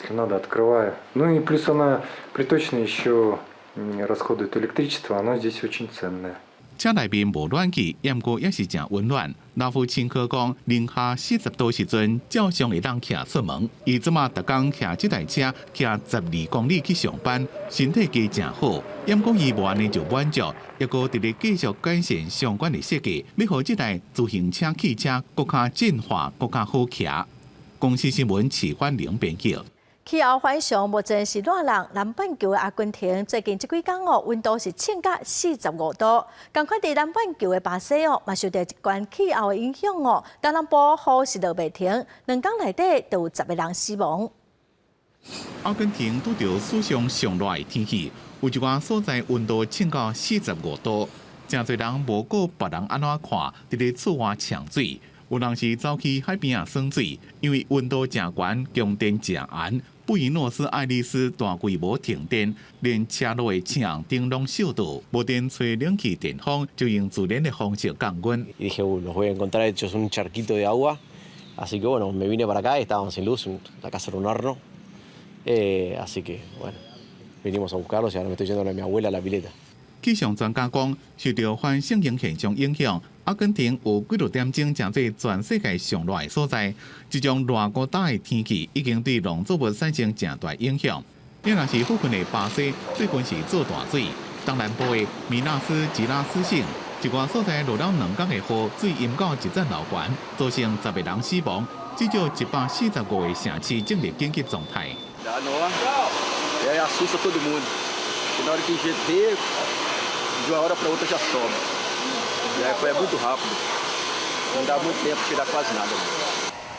если надо, открываю. Ну и плюс она приточная еще расходует электричество, оно здесь очень ценное. 车内面无暖气，不过也是真温暖。老夫亲科讲，零下40度时阵，照常会当骑出门。伊即马逐工骑这台车，骑12公里去上班，身体机真好。不过伊无安尼就满足，抑个直咧继续改善相关的设计，要互这台自行车汽车更加进化、更加好骑。公司新闻齐焕玲编辑。气候反常，目前是热人。南半球的阿根廷最近这几天哦，温度是降到45度。同款伫南半球的巴西哦，嘛受到一关气候的影响哦，东南部雨是落袂停，2天内底就有10个人死亡。阿根廷拄着史上上热的天气，有一寡所在温度降到45度，真侪人无顾别人安怎看，伫咧厝外呛水。有人是走去海边啊耍水，因为温度真悬，供电真严。布宜诺斯艾利斯大规模停电，连车路的墙灯拢烧到，无电吹冷气电风，就用自然的方式降温。Y dije, los voy a encontrar hechos un charquito de agua, así que bueno, me vine para acá y estaban sin luz, la casa era un horno, así que bueno, vinimos a buscarlos y ahora me estoy yendo a mi abuela a la pileta. 气象专家讲，受到反性型现象影响，阿根廷有几落点钟成为全世界上热的所在。这种热高大的天气已经对农作物产生真大影响。另若是附近的巴西，最近是做大水；东南部的米纳斯吉拉斯省，一寡所在落了2天的雨，水淹到一层楼悬，造成10个人死亡，至少145个城市进入紧急状态。De uma hora para outra já sobe. E aí foi muito rápido. Não dá muito tempo tirar quase nada.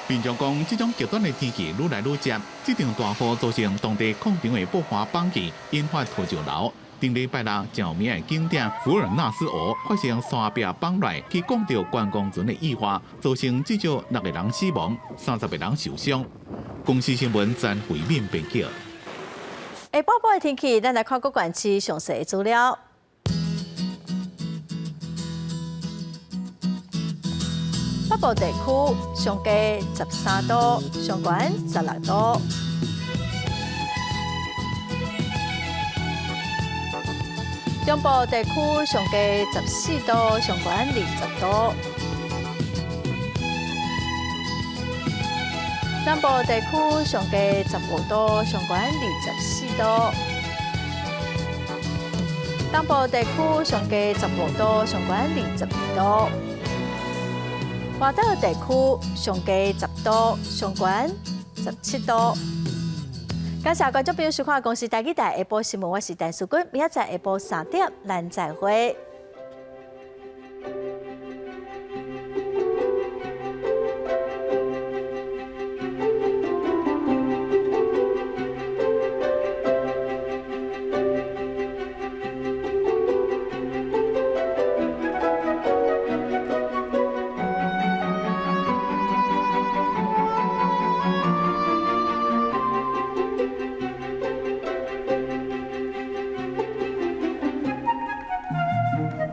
民众讲，这种极端的天气愈来愈接，这场大雨造成当地矿场的爆发崩起，引发土石流。顶礼拜六，有名的景点福尔纳斯河发生山壁崩落，去讲到观光船的意外，造成至少6个人死亡，30个人受伤。公司新闻詹慧敏编辑。下晡晡的天气，咱来看各县市详细资料。北部地区上低13度，上悬16度。中部地区上低14度，上悬20度。南部地区上低15度，上悬24度。东部地区上低15度，上悬22度。华岛地区上低10度，上悬17度。感谢观众朋友收看《公视台语台下晡新闻》，我是陈淑君，明仔载下晡3点，咱再会。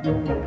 了。